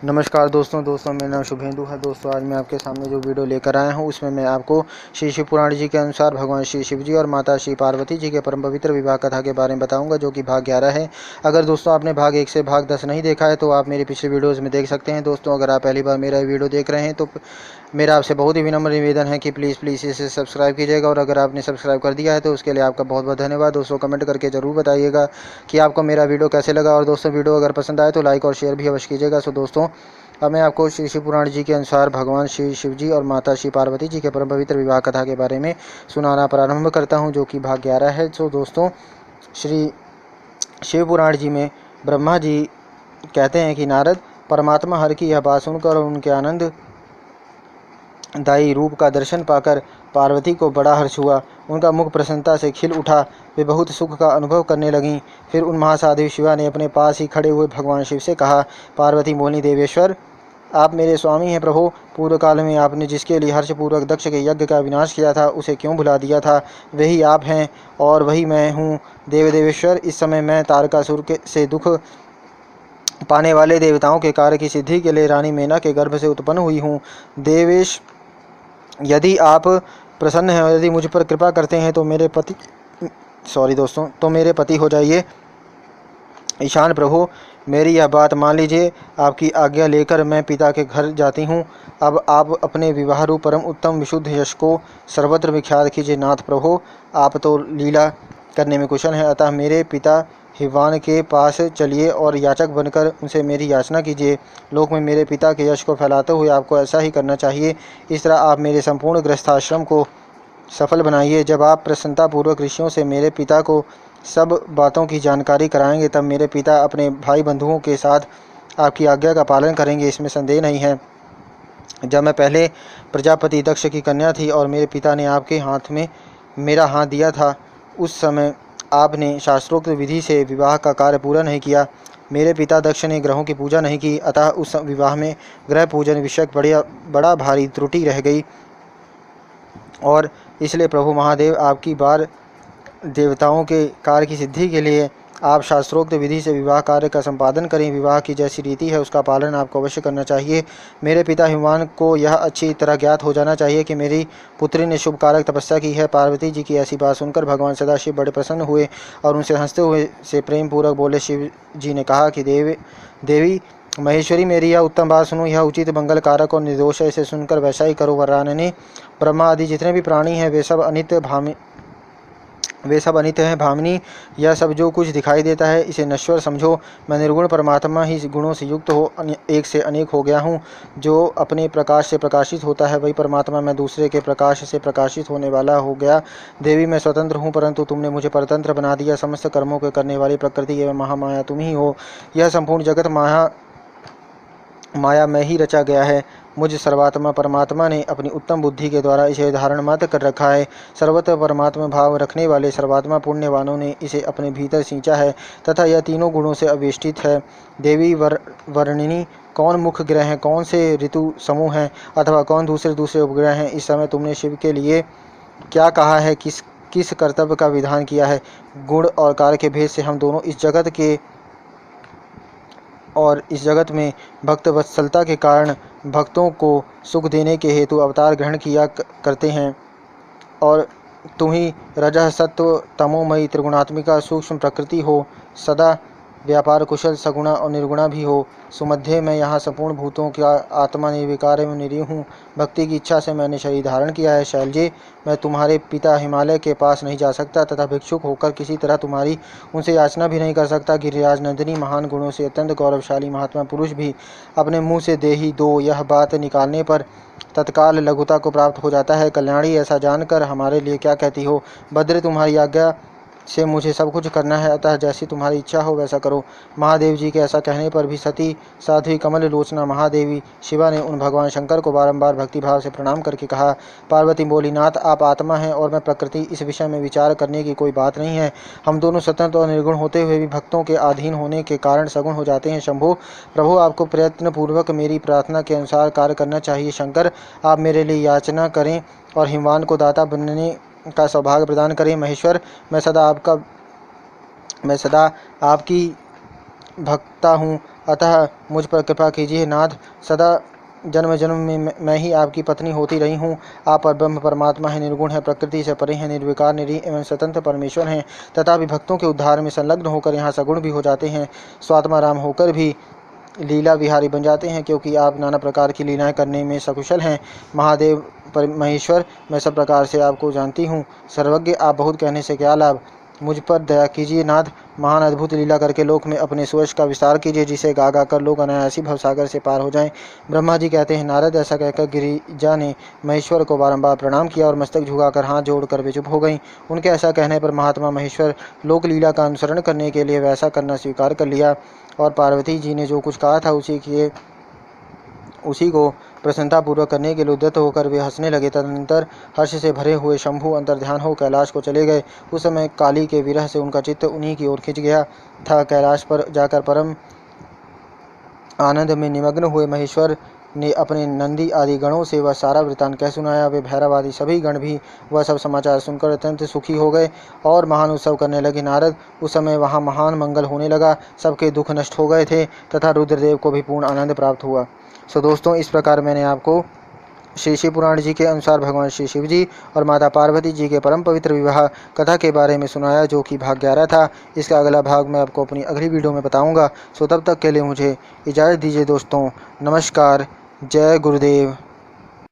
नमस्कार दोस्तों मेरा नाम शुभेंदु है। दोस्तों आज मैं आपके सामने जो वीडियो लेकर आया हूं उसमें मैं आपको श्री शिव पुराण जी के अनुसार भगवान श्री शिव जी और माता श्री पार्वती जी के परम पवित्र विवाह कथा के बारे में बताऊंगा, जो कि भाग 11 है। अगर दोस्तों आपने भाग 1 से भाग 10 नहीं देखा है तो आप मेरी पिछले वीडियोज़ में देख सकते हैं। दोस्तों अगर आप पहली बार मेरा वीडियो देख रहे हैं तो मेरा आपसे बहुत ही विनम्र निवेदन है कि प्लीज़ इसे सब्सक्राइब कीजिएगा, और अगर आपने सब्सक्राइब कर दिया है तो उसके लिए आपका बहुत बहुत धन्यवाद। दोस्तों कमेंट करके ज़रूर बताइएगा कि आपको मेरा वीडियो कैसे लगा, और दोस्तों वीडियो अगर पसंद आए तो लाइक और शेयर भी अवश्य कीजिएगा। सो दोस्तों अब मैं आपको श्री शिव पुराण जी के अनुसार भगवान श्री शिव जी और माता श्री पार्वती जी के परम पवित्र विवाह कथा के बारे में सुनाना प्रारंभ करता हूं, जो कि भाग 11 है। सो दोस्तों श्री शिव पुराण जी में ब्रह्मा जी कहते हैं कि नारद परमात्मा हर की यह बात सुनकर और उनके आनंद दायी रूप का दर्शन पाकर पार्वती को बड़ा हर्ष हुआ। उनका मुख प्रसन्नता से खिल उठा, वे बहुत सुख का अनुभव करने लगीं। फिर उन महासाध्वी शिवा ने अपने पास ही खड़े हुए भगवान शिव से कहा। पार्वती बोली, देवेश्वर आप मेरे स्वामी हैं प्रभु। पूर्व काल में आपने जिसके लिए हर्षपूर्वक दक्ष के यज्ञ का विनाश किया था उसे क्यों भुला दिया था? वही आप हैं और वही मैं हूँ। देवेश्वर इस समय मैं तारकासुर से दुख पाने वाले देवताओं के कार्य की सिद्धि के लिए रानी मेना के गर्भ से उत्पन्न हुई हूँ। देवेश यदि आप प्रसन्न हैं और यदि मुझ पर कृपा करते हैं तो मेरे पति हो जाइए। ईशान प्रभु मेरी यह बात मान लीजिए। आपकी आज्ञा लेकर मैं पिता के घर जाती हूँ। अब आप अपने विवाह रूप परम उत्तम विशुद्ध यश को सर्वत्र विख्यात कीजिए। नाथ प्रभु आप तो लीला करने में कुशल हैं, अतः मेरे पिता हिवान के पास चलिए और याचक बनकर उनसे मेरी याचना कीजिए। लोक में मेरे पिता के यश को फैलाते हुए आपको ऐसा ही करना चाहिए। इस तरह आप मेरे संपूर्ण गृहस्थाश्रम को सफल बनाइए। जब आप प्रसन्नतापूर्वक ऋषियों से मेरे पिता को सब बातों की जानकारी कराएंगे तब मेरे पिता अपने भाई बंधुओं के साथ आपकी आज्ञा का पालन करेंगे, इसमें संदेह नहीं है। जब मैं पहले प्रजापति दक्ष की कन्या थी और मेरे पिता ने आपके हाथ में मेरा हाथ दिया था, उस समय आपने शास्त्रोक्त विधि से विवाह का कार्य पूरा नहीं किया। मेरे पिता दक्ष ने ग्रहों की पूजा नहीं की, अतः उस विवाह में ग्रह पूजन विषयक बड़ा भारी त्रुटि रह गई, और इसलिए प्रभु महादेव आपकी बार देवताओं के कार्य की सिद्धि के लिए आप शास्त्रोक्त विधि से विवाह कार्य का संपादन करें। विवाह की जैसी रीति है उसका पालन आपको अवश्य करना चाहिए। मेरे पिता हिमवान को यह अच्छी तरह ज्ञात हो जाना चाहिए कि मेरी पुत्री ने शुभ कारक तपस्या की है। पार्वती जी की ऐसी बात सुनकर भगवान सदाशिव बड़े प्रसन्न हुए और उनसे हंसते हुए से प्रेम पूर्वक बोले। शिव जी ने कहा कि देवी महेश्वरी मेरी यह उत्तम बात सुनो, यह उचित मंगल कारक और निर्दोष है, इसे सुनकर वैसा ही करो। वरानने ब्रह्मा आदि जितने भी प्राणी हैं वे सब अनित्य हैं। भामिनी यह सब जो कुछ दिखाई देता है इसे नश्वर समझो। मैं निर्गुण परमात्मा ही गुणों से युक्त हो एक से अनेक हो गया हूँ। जो अपने प्रकाश से प्रकाशित होता है वही परमात्मा मैं दूसरे के प्रकाश से प्रकाशित होने वाला हो गया। देवी मैं स्वतंत्र हूँ परंतु तुमने मुझे परतंत्र बना दिया। समस्त कर्मों के करने वाली प्रकृति एवं महामाया तुम ही हो। यह संपूर्ण जगत माया में ही रचा गया है। मुझ सर्वात्मा परमात्मा ने अपनी उत्तम बुद्धि के द्वारा इसे धारण मात्र कर रखा है। सर्वत्र परमात्मा भाव रखने वाले सर्वात्मा पुण्यवानों ने इसे अपने भीतर सींचा है तथा यह तीनों गुणों से अवेष्टित है। देवी वर्णिनी कौन मुख्य ग्रह हैं, कौन से ऋतु समूह हैं, अथवा कौन दूसरे उपग्रह हैं? इस समय तुमने शिव के लिए क्या कहा है, किस कर्तव्य का विधान किया है? गुण और कार्य के भेद से हम दोनों इस जगत में भक्त वत्सलता के कारण भक्तों को सुख देने के हेतु अवतार ग्रहण किया करते हैं, और तुम ही रजः सत्व तमोमयी त्रिगुणात्मिका सूक्ष्म प्रकृति हो, सदा व्यापार कुशल सगुणा और निर्गुणा भी हो। सुमध्य मैं यहाँ संपूर्ण भूतों का आत्मा निर्विकार एवं निरीह हूँ। भक्ति की इच्छा से मैंने शरीर धारण किया है। शैलजे मैं तुम्हारे पिता हिमालय के पास नहीं जा सकता तथा भिक्षुक होकर किसी तरह तुम्हारी उनसे याचना भी नहीं कर सकता। गिरिराज नंदिनी महान गुणों से अत्यंत गौरवशाली महात्मा पुरुष भी अपने मुँह से देही दो यह बात निकालने पर तत्काल लघुता को प्राप्त हो जाता है। कल्याणी ऐसा जानकर हमारे लिए क्या कहती हो? भद्र तुम्हारी आज्ञा से मुझे सब कुछ करना है, अतः जैसी तुम्हारी इच्छा हो वैसा करो। महादेव जी के ऐसा कहने पर भी सती साध्वी कमल लोचना महादेवी शिवा ने उन भगवान शंकर को बारंबार भक्तिभाव से प्रणाम करके कहा। पार्वती बोली, नाथ आप आत्मा हैं और मैं प्रकृति, इस विषय में विचार करने की कोई बात नहीं है। हम दोनों स्वतंत्र और निर्गुण होते हुए भी भक्तों के अधीन होने के कारण सगुण हो जाते हैं। शंभो प्रभु आपको प्रयत्न पूर्वक मेरी प्रार्थना के अनुसार कार्य करना चाहिए। शंकर आप मेरे लिए याचना करें और हिमवान को दाता बनने का सौभाग्य प्रदान करें। महेश्वर मैं सदा आपकी भक्ता हूँ, अतः मुझ पर कृपा कीजिए नाथ। सदा जन्म जन्म में मैं ही आपकी पत्नी होती रही हूँ। आप पर ब्रह्म परमात्मा है, निर्गुण है, प्रकृति से परे हैं, निर्विकार निरीह एवं स्वतंत्र परमेश्वर हैं, तथापि भक्तों के उद्धार में संलग्न होकर यहाँ सगुण भी हो जाते हैं, स्वात्मा राम होकर भी लीला विहारी बन जाते हैं, क्योंकि आप नाना प्रकार की लीलाएं करने में सकुशल हैं। महादेव महेश्वर, मैं सब प्रकार से आपको जानती हूँ, सर्वज्ञ आप, बहुत कहने से क्या लाभ। मुझ पर दया कीजिए नाथ, महान अद्भुत लीला करके लोक में अपने सुयश का विस्तार कीजिए, जिसे गा गा कर लोग अनायासी भवसागर से पार हो जाएं। ब्रह्मा जी कहते हैं, नारद ऐसा कहकर गिरिजा ने महेश्वर को बारंबार प्रणाम किया और मस्तक झुकाकर हाथ जोड़कर वे चुप हो गईं। उनके ऐसा कहने पर महात्मा महेश्वर लोक लीला का अनुसरण करने के लिए वैसा करना स्वीकार कर लिया, और पार्वती जी ने जो कुछ कहा था उसी को प्रसन्नतापूर्वक करने के लिए उद्यत होकर वे हंसने लगे। तदनंतर हर्ष से भरे हुए शंभु अंतर्ध्यान हो कैलाश को चले गए। उस समय काली के विरह से उनका चित्त उन्हीं की ओर खिंच गया था। कैलाश पर जाकर परम आनंद में निमग्न हुए महेश्वर ने अपने नंदी आदि गणों से वह सारा वृतांत कह सुनाया। वे भैरव आदि सभी गण भी वह सब समाचार सुनकर अत्यंत सुखी हो गए और महान उत्सव करने लगे। नारद, उस समय वहाँ महान मंगल होने लगा, सबके दुख नष्ट हो गए थे तथा रुद्रदेव को भी पूर्ण आनंद प्राप्त हुआ। सो दोस्तों, इस प्रकार मैंने आपको श्री शिव पुराण जी के अनुसार भगवान श्री शिव जी और माता पार्वती जी के परम पवित्र विवाह कथा के बारे में सुनाया, जो कि भाग 11 था। इसका अगला भाग मैं आपको अपनी अगली वीडियो में बताऊंगा। सो तब तक के लिए मुझे इजाज़त दीजिए दोस्तों। नमस्कार। जय गुरुदेव।